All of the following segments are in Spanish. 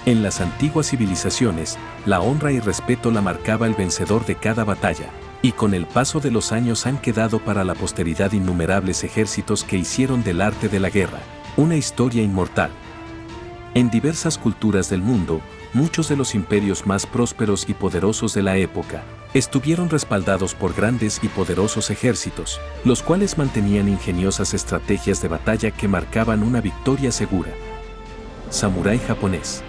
En las antiguas civilizaciones, la honra y respeto la marcaba el vencedor de cada batalla, y con el paso de los años han quedado para la posteridad innumerables ejércitos que hicieron del arte de la guerra una historia inmortal. En diversas culturas del mundo, muchos de los imperios más prósperos y poderosos de la época estuvieron respaldados por grandes y poderosos ejércitos, los cuales mantenían ingeniosas estrategias de batalla que marcaban una victoria segura. Samurái japonés.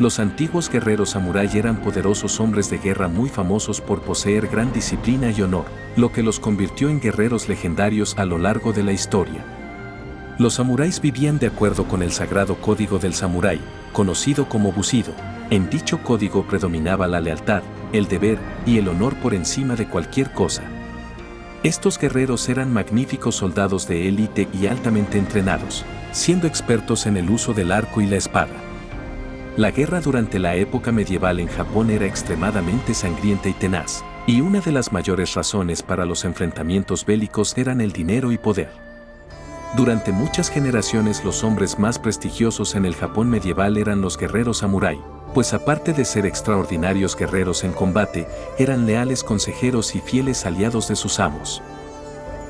Los antiguos guerreros samurái eran poderosos hombres de guerra muy famosos por poseer gran disciplina y honor, lo que los convirtió en guerreros legendarios a lo largo de la historia. Los samuráis vivían de acuerdo con el sagrado código del samurái, conocido como Bushido. En dicho código predominaba la lealtad, el deber y el honor por encima de cualquier cosa. Estos guerreros eran magníficos soldados de élite y altamente entrenados, siendo expertos en el uso del arco y la espada. La guerra durante la época medieval en Japón era extremadamente sangrienta y tenaz, y una de las mayores razones para los enfrentamientos bélicos eran el dinero y poder. Durante muchas generaciones los hombres más prestigiosos en el Japón medieval eran los guerreros samurái, pues aparte de ser extraordinarios guerreros en combate, eran leales consejeros y fieles aliados de sus amos.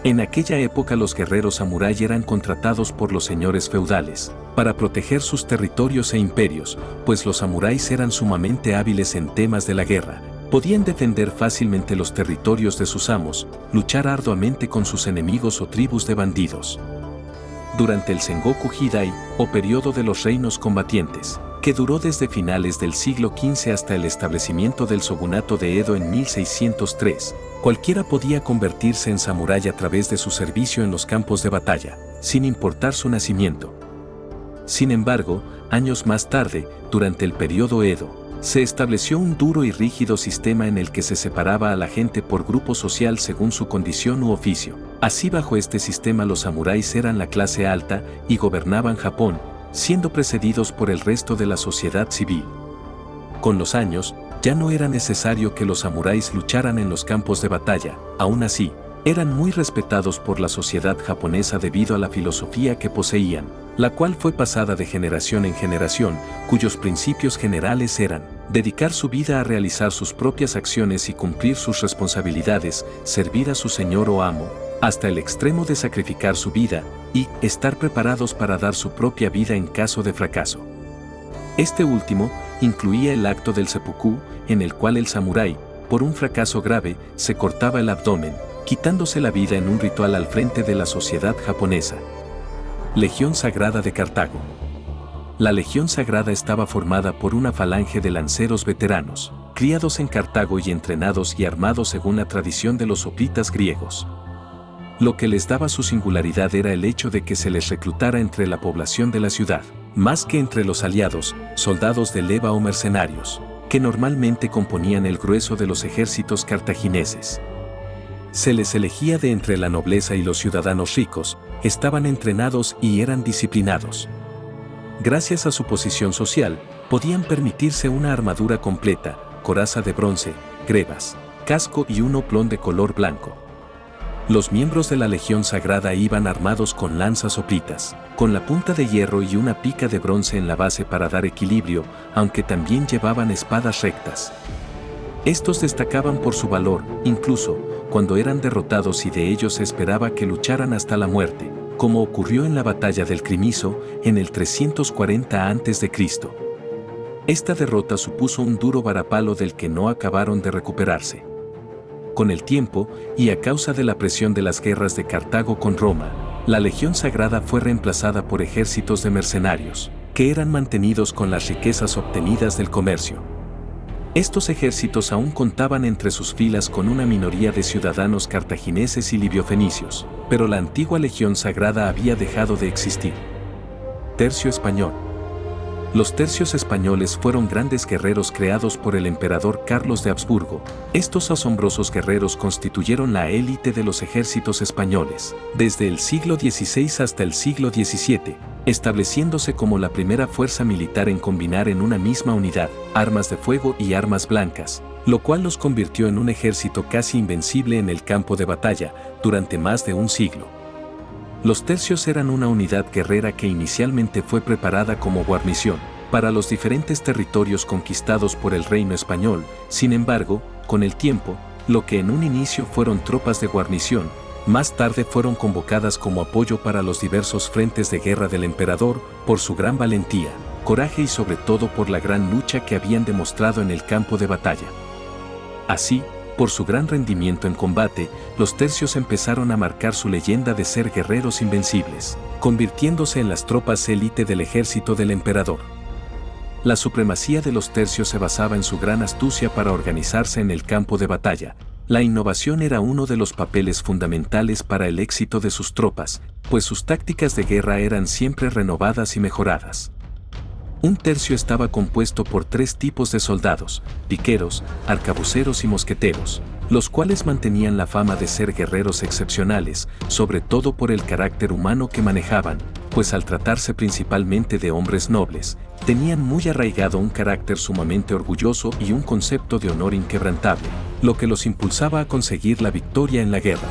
En aquella época los guerreros samurái eran contratados por los señores feudales para proteger sus territorios e imperios, pues los samuráis eran sumamente hábiles en temas de la guerra. Podían defender fácilmente los territorios de sus amos, luchar arduamente con sus enemigos o tribus de bandidos. Durante el Sengoku Jidai, o periodo de los reinos combatientes, que duró desde finales del siglo XV hasta el establecimiento del shogunato de Edo en 1603, cualquiera podía convertirse en samurái a través de su servicio en los campos de batalla, sin importar su nacimiento. Sin embargo, años más tarde, durante el periodo Edo, se estableció un duro y rígido sistema en el que se separaba a la gente por grupo social según su condición u oficio. Así, bajo este sistema los samuráis eran la clase alta y gobernaban Japón, siendo precedidos por el resto de la sociedad civil. Con los años, ya no era necesario que los samuráis lucharan en los campos de batalla. Aún así, eran muy respetados por la sociedad japonesa debido a la filosofía que poseían, la cual fue pasada de generación en generación, cuyos principios generales eran dedicar su vida a realizar sus propias acciones y cumplir sus responsabilidades, servir a su señor o amo, hasta el extremo de sacrificar su vida, y estar preparados para dar su propia vida en caso de fracaso. Este último incluía el acto del seppuku, en el cual el samurái, por un fracaso grave, se cortaba el abdomen, quitándose la vida en un ritual al frente de la sociedad japonesa. Legión Sagrada de Cartago. La Legión Sagrada estaba formada por una falange de lanceros veteranos, criados en Cartago y entrenados y armados según la tradición de los hoplitas griegos. Lo que les daba su singularidad era el hecho de que se les reclutara entre la población de la ciudad, más que entre los aliados, soldados de leva o mercenarios, que normalmente componían el grueso de los ejércitos cartagineses. Se les elegía de entre la nobleza y los ciudadanos ricos, estaban entrenados y eran disciplinados. Gracias a su posición social, podían permitirse una armadura completa, coraza de bronce, grebas, casco y un oplón de color blanco. Los miembros de la Legión Sagrada iban armados con lanzas hoplitas, con la punta de hierro y una pica de bronce en la base para dar equilibrio, aunque también llevaban espadas rectas. Estos destacaban por su valor, incluso cuando eran derrotados y de ellos se esperaba que lucharan hasta la muerte, como ocurrió en la batalla del Crimiso en el 340 a.C. Esta derrota supuso un duro varapalo del que no acabaron de recuperarse. Con el tiempo, y a causa de la presión de las guerras de Cartago con Roma, la Legión Sagrada fue reemplazada por ejércitos de mercenarios, que eran mantenidos con las riquezas obtenidas del comercio. Estos ejércitos aún contaban entre sus filas con una minoría de ciudadanos cartagineses y libiofenicios, pero la antigua Legión Sagrada había dejado de existir. Tercio español. Los tercios españoles fueron grandes guerreros creados por el emperador Carlos de Habsburgo. Estos asombrosos guerreros constituyeron la élite de los ejércitos españoles, desde el siglo XVI hasta el siglo XVII, estableciéndose como la primera fuerza militar en combinar en una misma unidad armas de fuego y armas blancas, lo cual los convirtió en un ejército casi invencible en el campo de batalla durante más de un siglo. Los tercios eran una unidad guerrera que inicialmente fue preparada como guarnición, para los diferentes territorios conquistados por el reino español. Sin embargo, con el tiempo, lo que en un inicio fueron tropas de guarnición, más tarde fueron convocadas como apoyo para los diversos frentes de guerra del emperador por su gran valentía, coraje y sobre todo por la gran lucha que habían demostrado en el campo de batalla. Así, por su gran rendimiento en combate, los tercios empezaron a marcar su leyenda de ser guerreros invencibles, convirtiéndose en las tropas élite del ejército del emperador. La supremacía de los tercios se basaba en su gran astucia para organizarse en el campo de batalla. La innovación era uno de los papeles fundamentales para el éxito de sus tropas, pues sus tácticas de guerra eran siempre renovadas y mejoradas. Un tercio estaba compuesto por 3 tipos de soldados: piqueros, arcabuceros y mosqueteros, los cuales mantenían la fama de ser guerreros excepcionales, sobre todo por el carácter humano que manejaban, pues al tratarse principalmente de hombres nobles, tenían muy arraigado un carácter sumamente orgulloso y un concepto de honor inquebrantable, lo que los impulsaba a conseguir la victoria en la guerra.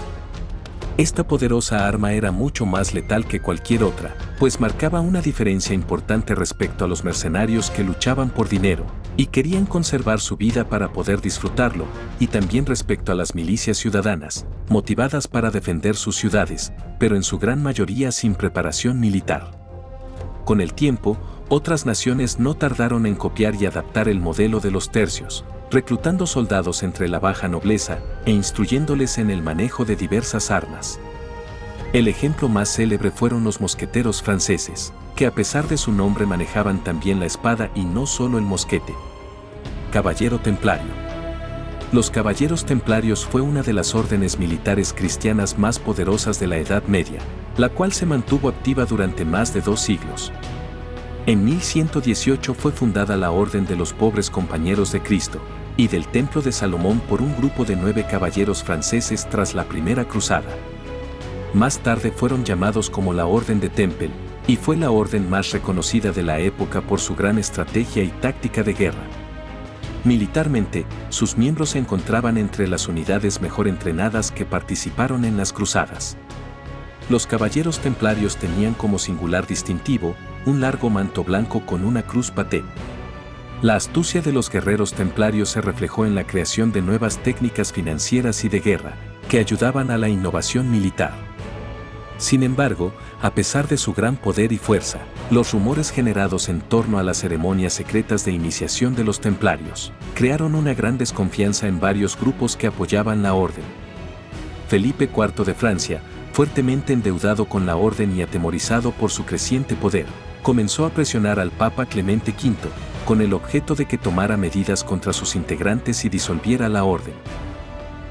Esta poderosa arma era mucho más letal que cualquier otra, pues marcaba una diferencia importante respecto a los mercenarios que luchaban por dinero y querían conservar su vida para poder disfrutarlo, y también respecto a las milicias ciudadanas, motivadas para defender sus ciudades, pero en su gran mayoría sin preparación militar. Con el tiempo, otras naciones no tardaron en copiar y adaptar el modelo de los tercios, reclutando soldados entre la baja nobleza e instruyéndoles en el manejo de diversas armas. El ejemplo más célebre fueron los mosqueteros franceses, que a pesar de su nombre manejaban también la espada y no solo el mosquete. Caballero templario. Los caballeros templarios fue una de las órdenes militares cristianas más poderosas de la Edad Media, la cual se mantuvo activa durante más de 2 siglos. En 1118 fue fundada la Orden de los Pobres Compañeros de Cristo y del Templo de Salomón por un grupo de 9 caballeros franceses tras la Primera Cruzada. Más tarde fueron llamados como la Orden de Temple, y fue la orden más reconocida de la época por su gran estrategia y táctica de guerra. Militarmente, sus miembros se encontraban entre las unidades mejor entrenadas que participaron en las cruzadas. Los caballeros templarios tenían como singular distintivo un largo manto blanco con una cruz paté. La astucia de los guerreros templarios se reflejó en la creación de nuevas técnicas financieras y de guerra, que ayudaban a la innovación militar. Sin embargo, a pesar de su gran poder y fuerza, los rumores generados en torno a las ceremonias secretas de iniciación de los templarios crearon una gran desconfianza en varios grupos que apoyaban la orden. Felipe IV de Francia, fuertemente endeudado con la orden y atemorizado por su creciente poder, comenzó a presionar al Papa Clemente V, con el objeto de que tomara medidas contra sus integrantes y disolviera la orden.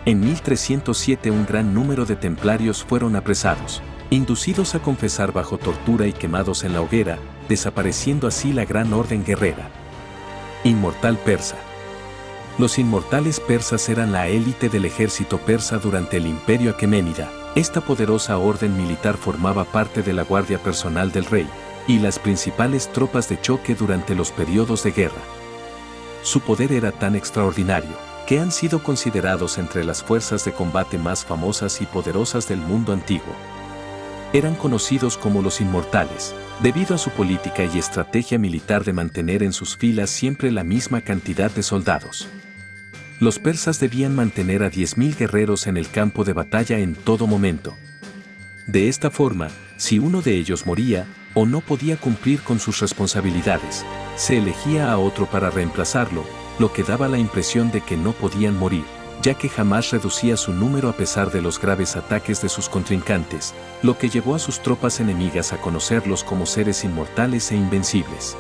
En 1307 un gran número de templarios fueron apresados, inducidos a confesar bajo tortura y quemados en la hoguera, desapareciendo así la gran orden guerrera. Inmortal persa. Los inmortales persas eran la élite del ejército persa durante el Imperio Aqueménida. Esta poderosa orden militar formaba parte de la guardia personal del rey y las principales tropas de choque durante los periodos de guerra. Su poder era tan extraordinario que han sido considerados entre las fuerzas de combate más famosas y poderosas del mundo antiguo. Eran conocidos como los inmortales, debido a su política y estrategia militar de mantener en sus filas siempre la misma cantidad de soldados. Los persas debían mantener a 10.000 guerreros en el campo de batalla en todo momento. De esta forma, si uno de ellos moría o no podía cumplir con sus responsabilidades, se elegía a otro para reemplazarlo, lo que daba la impresión de que no podían morir, ya que jamás reducía su número a pesar de los graves ataques de sus contrincantes, lo que llevó a sus tropas enemigas a conocerlos como seres inmortales e invencibles.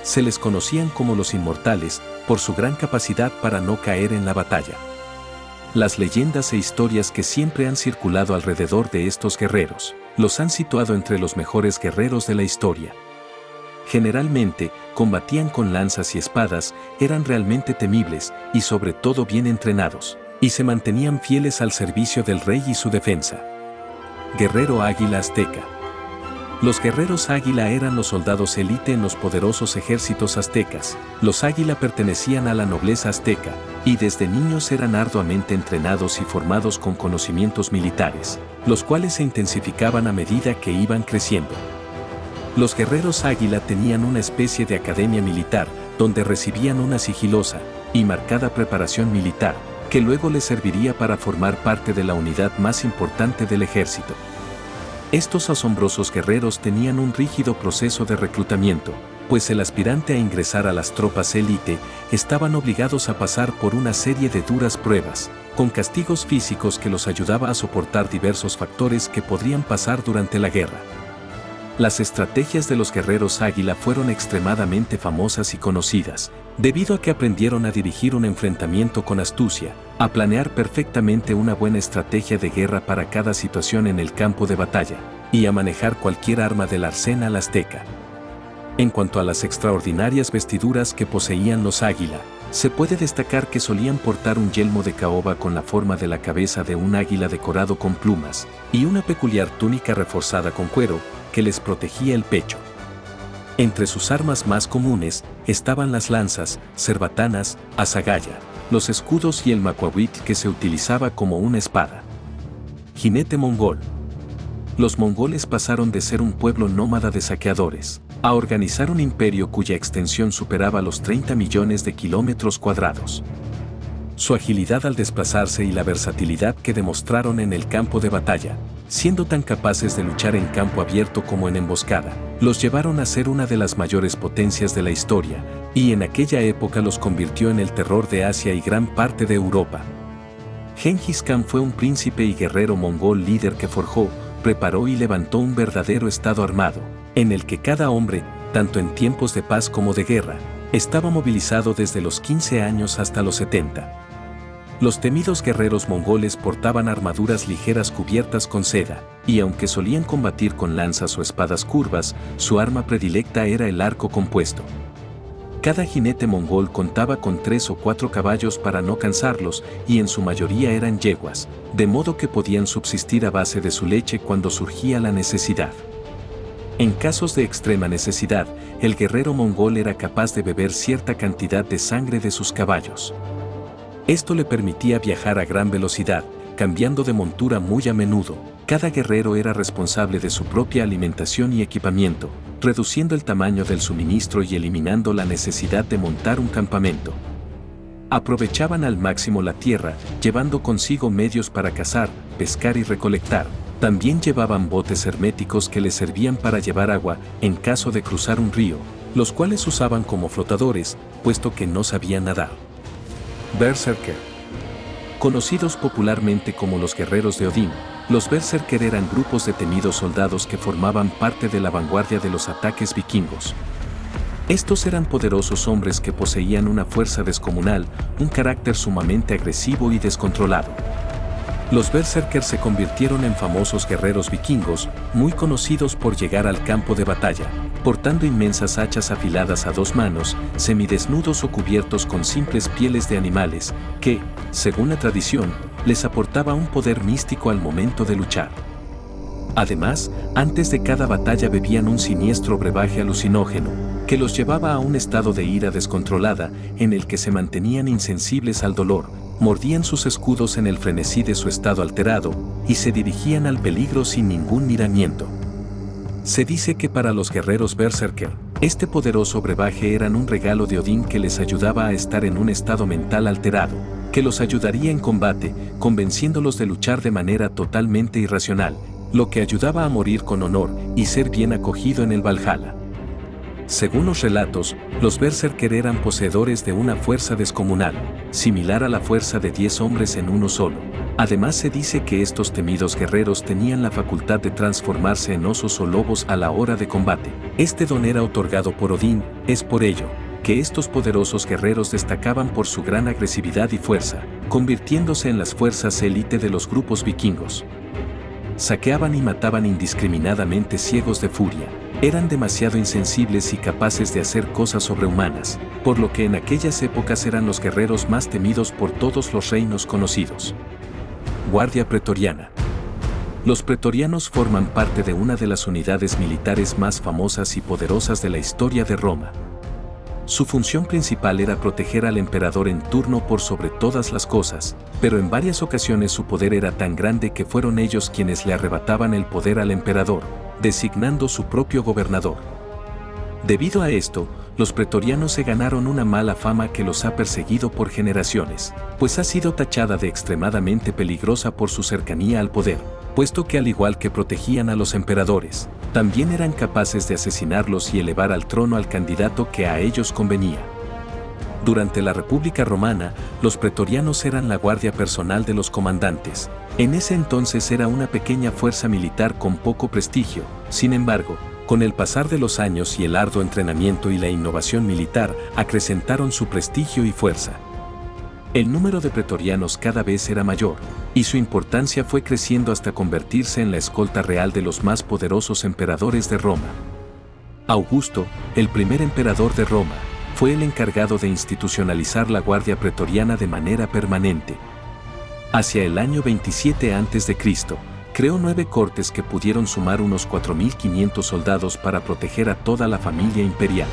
Se les conocían como los inmortales por su gran capacidad para no caer en la batalla. Las leyendas e historias que siempre han circulado alrededor de estos guerreros los han situado entre los mejores guerreros de la historia. Generalmente, combatían con lanzas y espadas, eran realmente temibles y sobre todo bien entrenados, y se mantenían fieles al servicio del rey y su defensa. Guerrero águila azteca. Los guerreros águila eran los soldados élite en los poderosos ejércitos aztecas. Los águila pertenecían a la nobleza azteca, y desde niños eran arduamente entrenados y formados con conocimientos militares, los cuales se intensificaban a medida que iban creciendo. Los guerreros águila tenían una especie de academia militar, donde recibían una sigilosa y marcada preparación militar, que luego les serviría para formar parte de la unidad más importante del ejército. Estos asombrosos guerreros tenían un rígido proceso de reclutamiento, pues el aspirante a ingresar a las tropas élite estaban obligados a pasar por una serie de duras pruebas, con castigos físicos que los ayudaba a soportar diversos factores que podrían pasar durante la guerra. Las estrategias de los guerreros águila fueron extremadamente famosas y conocidas, debido a que aprendieron a dirigir un enfrentamiento con astucia, a planear perfectamente una buena estrategia de guerra para cada situación en el campo de batalla, y a manejar cualquier arma del arsenal azteca. En cuanto a las extraordinarias vestiduras que poseían los águila, se puede destacar que solían portar un yelmo de caoba con la forma de la cabeza de un águila decorado con plumas, y una peculiar túnica reforzada con cuero, que les protegía el pecho. Entre sus armas más comunes estaban las lanzas, cerbatanas, azagaya, los escudos y el macuahuitl que se utilizaba como una espada. Jinete mongol. Los mongoles pasaron de ser un pueblo nómada de saqueadores a organizar un imperio cuya extensión superaba los 30 millones de kilómetros cuadrados. Su agilidad al desplazarse y la versatilidad que demostraron en el campo de batalla, siendo tan capaces de luchar en campo abierto como en emboscada, los llevaron a ser una de las mayores potencias de la historia, y en aquella época los convirtió en el terror de Asia y gran parte de Europa. Gengis Khan fue un príncipe y guerrero mongol líder que forjó, preparó y levantó un verdadero estado armado, en el que cada hombre, tanto en tiempos de paz como de guerra, estaba movilizado desde los 15 años hasta los 70. Los temidos guerreros mongoles portaban armaduras ligeras cubiertas con seda, y aunque solían combatir con lanzas o espadas curvas, su arma predilecta era el arco compuesto. Cada jinete mongol contaba con 3 o 4 caballos para no cansarlos, y en su mayoría eran yeguas, de modo que podían subsistir a base de su leche cuando surgía la necesidad. En casos de extrema necesidad, el guerrero mongol era capaz de beber cierta cantidad de sangre de sus caballos. Esto le permitía viajar a gran velocidad, cambiando de montura muy a menudo. Cada guerrero era responsable de su propia alimentación y equipamiento, reduciendo el tamaño del suministro y eliminando la necesidad de montar un campamento. Aprovechaban al máximo la tierra, llevando consigo medios para cazar, pescar y recolectar. También llevaban botes herméticos que les servían para llevar agua en caso de cruzar un río, los cuales usaban como flotadores, puesto que no sabían nadar. Berserker. Conocidos popularmente como los guerreros de Odín, los Berserker eran grupos de temidos soldados que formaban parte de la vanguardia de los ataques vikingos. Estos eran poderosos hombres que poseían una fuerza descomunal, un carácter sumamente agresivo y descontrolado. Los Berserker se convirtieron en famosos guerreros vikingos, muy conocidos por llegar al campo de batalla, portando inmensas hachas afiladas a 2 manos, semidesnudos o cubiertos con simples pieles de animales, que, según la tradición, les aportaba un poder místico al momento de luchar. Además, antes de cada batalla bebían un siniestro brebaje alucinógeno, que los llevaba a un estado de ira descontrolada, en el que se mantenían insensibles al dolor, mordían sus escudos en el frenesí de su estado alterado, y se dirigían al peligro sin ningún miramiento. Se dice que para los guerreros Berserker, este poderoso brebaje era un regalo de Odín que les ayudaba a estar en un estado mental alterado, que los ayudaría en combate, convenciéndolos de luchar de manera totalmente irracional, lo que ayudaba a morir con honor y ser bien acogido en el Valhalla. Según los relatos, los Berserker eran poseedores de una fuerza descomunal, similar a la fuerza de 10 hombres en uno solo. Además se dice que estos temidos guerreros tenían la facultad de transformarse en osos o lobos a la hora de combate. Este don era otorgado por Odín, es por ello que estos poderosos guerreros destacaban por su gran agresividad y fuerza, convirtiéndose en las fuerzas élite de los grupos vikingos. Saqueaban y mataban indiscriminadamente ciegos de furia. Eran demasiado insensibles y capaces de hacer cosas sobrehumanas, por lo que en aquellas épocas eran los guerreros más temidos por todos los reinos conocidos. Guardia Pretoriana. Los pretorianos forman parte de una de las unidades militares más famosas y poderosas de la historia de Roma. Su función principal era proteger al emperador en turno por sobre todas las cosas, pero en varias ocasiones su poder era tan grande que fueron ellos quienes le arrebataban el poder al emperador, designando su propio gobernador. Debido a esto, los pretorianos se ganaron una mala fama que los ha perseguido por generaciones, pues ha sido tachada de extremadamente peligrosa por su cercanía al poder, puesto que al igual que protegían a los emperadores, también eran capaces de asesinarlos y elevar al trono al candidato que a ellos convenía. Durante la República Romana, los pretorianos eran la guardia personal de los comandantes. En ese entonces era una pequeña fuerza militar con poco prestigio. Sin embargo, con el pasar de los años y el arduo entrenamiento y la innovación militar, acrecentaron su prestigio y fuerza. El número de pretorianos cada vez era mayor, y su importancia fue creciendo hasta convertirse en la escolta real de los más poderosos emperadores de Roma. Augusto, el primer emperador de Roma, fue el encargado de institucionalizar la guardia pretoriana de manera permanente. Hacia el año 27 a.C., creó 9 cortes que pudieron sumar unos 4.500 soldados para proteger a toda la familia imperial.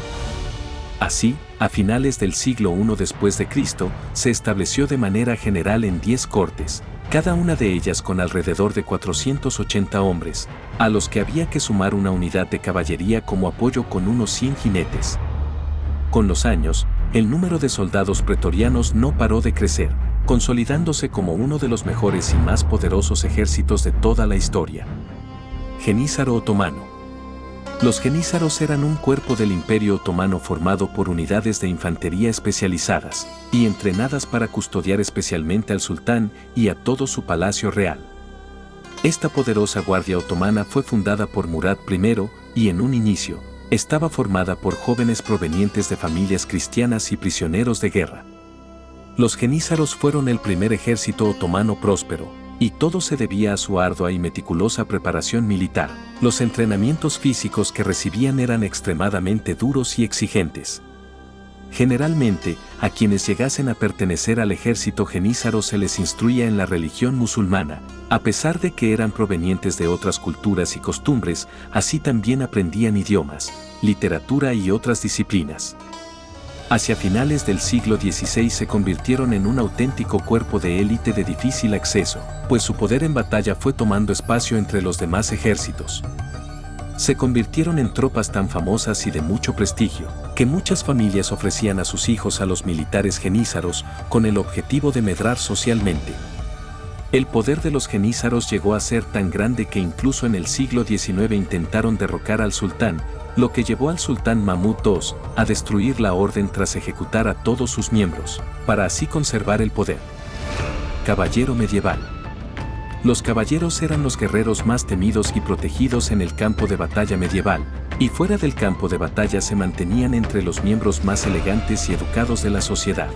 Así, a finales del siglo I después de Cristo, se estableció de manera general en 10 cortes, cada una de ellas con alrededor de 480 hombres, a los que había que sumar una unidad de caballería como apoyo con unos 100 jinetes. Con los años, el número de soldados pretorianos no paró de crecer, consolidándose como uno de los mejores y más poderosos ejércitos de toda la historia. Jenízaro otomano. Los jenízaros eran un cuerpo del Imperio Otomano formado por unidades de infantería especializadas y entrenadas para custodiar especialmente al sultán y a todo su palacio real. Esta poderosa guardia otomana fue fundada por Murad I y en un inicio estaba formada por jóvenes provenientes de familias cristianas y prisioneros de guerra. Los jenízaros fueron el primer ejército otomano próspero, y todo se debía a su ardua y meticulosa preparación militar. Los entrenamientos físicos que recibían eran extremadamente duros y exigentes. Generalmente, a quienes llegasen a pertenecer al ejército jenízaro se les instruía en la religión musulmana, a pesar de que eran provenientes de otras culturas y costumbres, así también aprendían idiomas, literatura y otras disciplinas. Hacia finales del siglo XVI se convirtieron en un auténtico cuerpo de élite de difícil acceso, pues su poder en batalla fue tomando espacio entre los demás ejércitos. Se convirtieron en tropas tan famosas y de mucho prestigio, que muchas familias ofrecían a sus hijos a los militares jenízaros con el objetivo de medrar socialmente. El poder de los jenízaros llegó a ser tan grande que incluso en el siglo XIX intentaron derrocar al sultán, lo que llevó al sultán Mahmud II a destruir la orden tras ejecutar a todos sus miembros, para así conservar el poder. Caballero medieval. Los caballeros eran los guerreros más temidos y protegidos en el campo de batalla medieval, y fuera del campo de batalla se mantenían entre los miembros más elegantes y educados de la sociedad.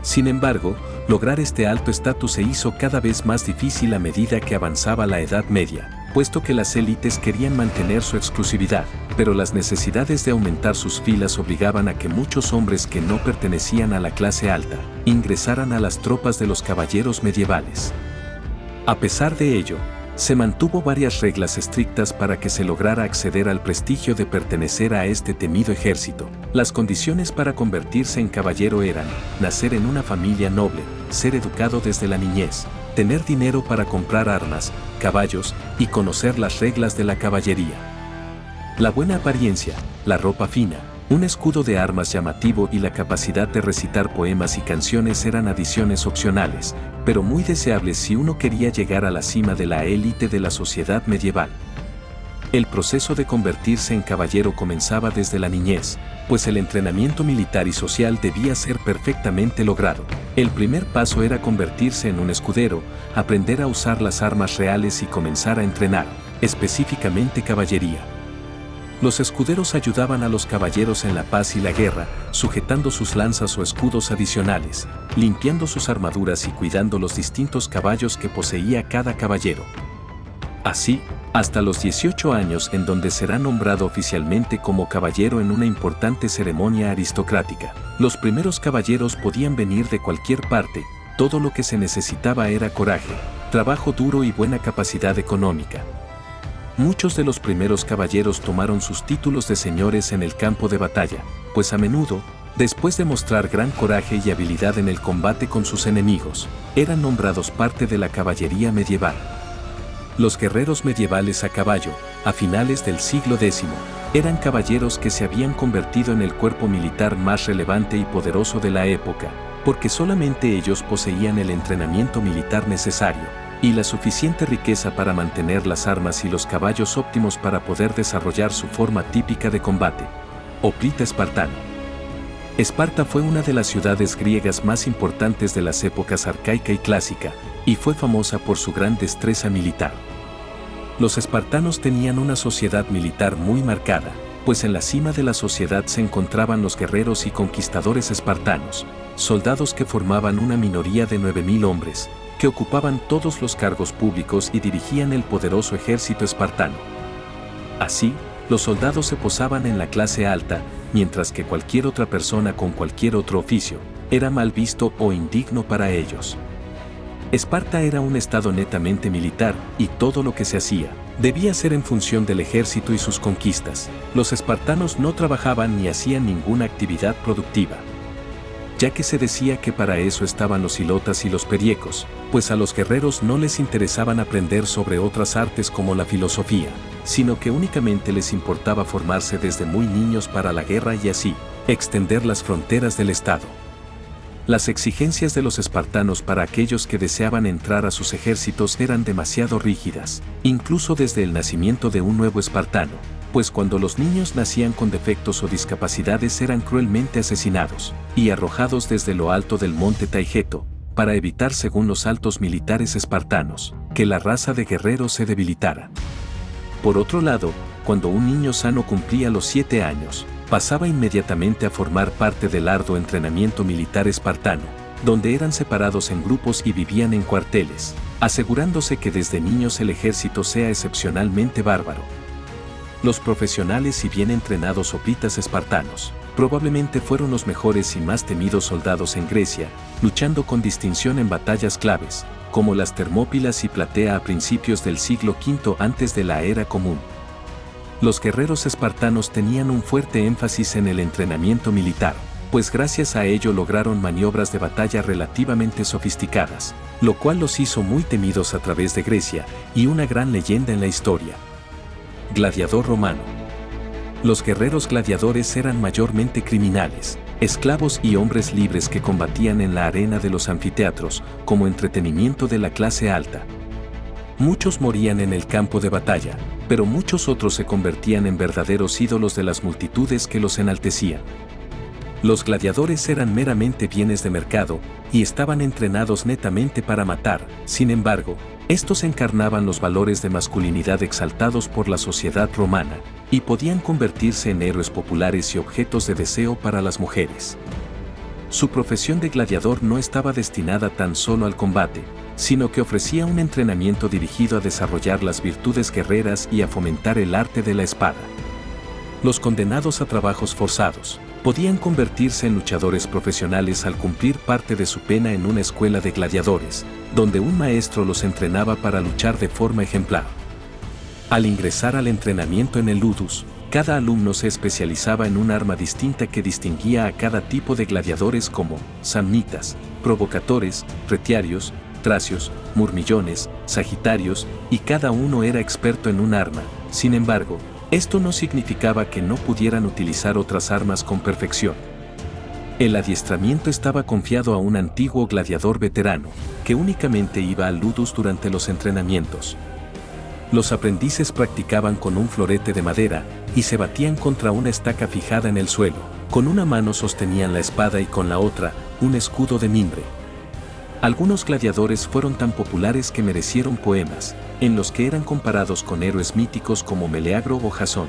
Sin embargo, lograr este alto estatus se hizo cada vez más difícil a medida que avanzaba la Edad Media, puesto que las élites querían mantener su exclusividad, pero las necesidades de aumentar sus filas obligaban a que muchos hombres que no pertenecían a la clase alta ingresaran a las tropas de los caballeros medievales. A pesar de ello, se mantuvo varias reglas estrictas para que se lograra acceder al prestigio de pertenecer a este temido ejército. Las condiciones para convertirse en caballero eran nacer en una familia noble, ser educado desde la niñez, tener dinero para comprar armas, caballos y conocer las reglas de la caballería. La buena apariencia, la ropa fina, un escudo de armas llamativo y la capacidad de recitar poemas y canciones eran adiciones opcionales, pero muy deseables si uno quería llegar a la cima de la élite de la sociedad medieval. El proceso de convertirse en caballero comenzaba desde la niñez, pues el entrenamiento militar y social debía ser perfectamente logrado. El primer paso era convertirse en un escudero, aprender a usar las armas reales y comenzar a entrenar, específicamente caballería. Los escuderos ayudaban a los caballeros en la paz y la guerra, sujetando sus lanzas o escudos adicionales, limpiando sus armaduras y cuidando los distintos caballos que poseía cada caballero. Así, hasta los 18 años en donde será nombrado oficialmente como caballero en una importante ceremonia aristocrática. Los primeros caballeros podían venir de cualquier parte, todo lo que se necesitaba era coraje, trabajo duro y buena capacidad económica. Muchos de los primeros caballeros tomaron sus títulos de señores en el campo de batalla, pues a menudo, después de mostrar gran coraje y habilidad en el combate con sus enemigos, eran nombrados parte de la caballería medieval. Los guerreros medievales a caballo, a finales del siglo X, eran caballeros que se habían convertido en el cuerpo militar más relevante y poderoso de la época, porque solamente ellos poseían el entrenamiento militar necesario y la suficiente riqueza para mantener las armas y los caballos óptimos para poder desarrollar su forma típica de combate. Hoplita espartano. Esparta fue una de las ciudades griegas más importantes de las épocas arcaica y clásica, y fue famosa por su gran destreza militar. Los espartanos tenían una sociedad militar muy marcada, pues en la cima de la sociedad se encontraban los guerreros y conquistadores espartanos, soldados que formaban una minoría de 9.000 hombres, que ocupaban todos los cargos públicos y dirigían el poderoso ejército espartano. Así, los soldados se posaban en la clase alta, mientras que cualquier otra persona con cualquier otro oficio era mal visto o indigno para ellos. Esparta era un estado netamente militar, y todo lo que se hacía debía ser en función del ejército y sus conquistas. Los espartanos no trabajaban ni hacían ninguna actividad productiva, ya que se decía que para eso estaban los hilotas y los periecos, pues a los guerreros no les interesaban aprender sobre otras artes como la filosofía, sino que únicamente les importaba formarse desde muy niños para la guerra y así extender las fronteras del estado. Las exigencias de los espartanos para aquellos que deseaban entrar a sus ejércitos eran demasiado rígidas, incluso desde el nacimiento de un nuevo espartano, pues cuando los niños nacían con defectos o discapacidades eran cruelmente asesinados y arrojados desde lo alto del monte Taygeto, para evitar, según los altos militares espartanos, que la raza de guerreros se debilitara. Por otro lado, cuando un niño sano cumplía los 7 años, pasaba inmediatamente a formar parte del arduo entrenamiento militar espartano, donde eran separados en grupos y vivían en cuarteles, asegurándose que desde niños el ejército sea excepcionalmente bárbaro. Los profesionales y bien entrenados hoplitas espartanos probablemente fueron los mejores y más temidos soldados en Grecia, luchando con distinción en batallas claves, como las Termópilas y Platea a principios del siglo V antes de la era común. Los guerreros espartanos tenían un fuerte énfasis en el entrenamiento militar, pues gracias a ello lograron maniobras de batalla relativamente sofisticadas, lo cual los hizo muy temidos a través de Grecia y una gran leyenda en la historia. Gladiador romano. Los guerreros gladiadores eran mayormente criminales, esclavos y hombres libres que combatían en la arena de los anfiteatros como entretenimiento de la clase alta. Muchos morían en el campo de batalla, pero muchos otros se convertían en verdaderos ídolos de las multitudes que los enaltecían. Los gladiadores eran meramente bienes de mercado y estaban entrenados netamente para matar. Sin embargo, estos encarnaban los valores de masculinidad exaltados por la sociedad romana y podían convertirse en héroes populares y objetos de deseo para las mujeres. Su profesión de gladiador no estaba destinada tan solo al combate, sino que ofrecía un entrenamiento dirigido a desarrollar las virtudes guerreras y a fomentar el arte de la espada. Los condenados a trabajos forzados podían convertirse en luchadores profesionales al cumplir parte de su pena en una escuela de gladiadores, donde un maestro los entrenaba para luchar de forma ejemplar. Al ingresar al entrenamiento en el ludus, cada alumno se especializaba en un arma distinta que distinguía a cada tipo de gladiadores como samnitas, provocadores, retiarios, tracios, murmillones, sagitarios, y cada uno era experto en un arma. Sin embargo, esto no significaba que no pudieran utilizar otras armas con perfección. El adiestramiento estaba confiado a un antiguo gladiador veterano, que únicamente iba al ludus durante los entrenamientos. Los aprendices practicaban con un florete de madera y se batían contra una estaca fijada en el suelo. Con una mano sostenían la espada y con la otra, un escudo de mimbre. Algunos gladiadores fueron tan populares que merecieron poemas, en los que eran comparados con héroes míticos como Meleagro o Jasón.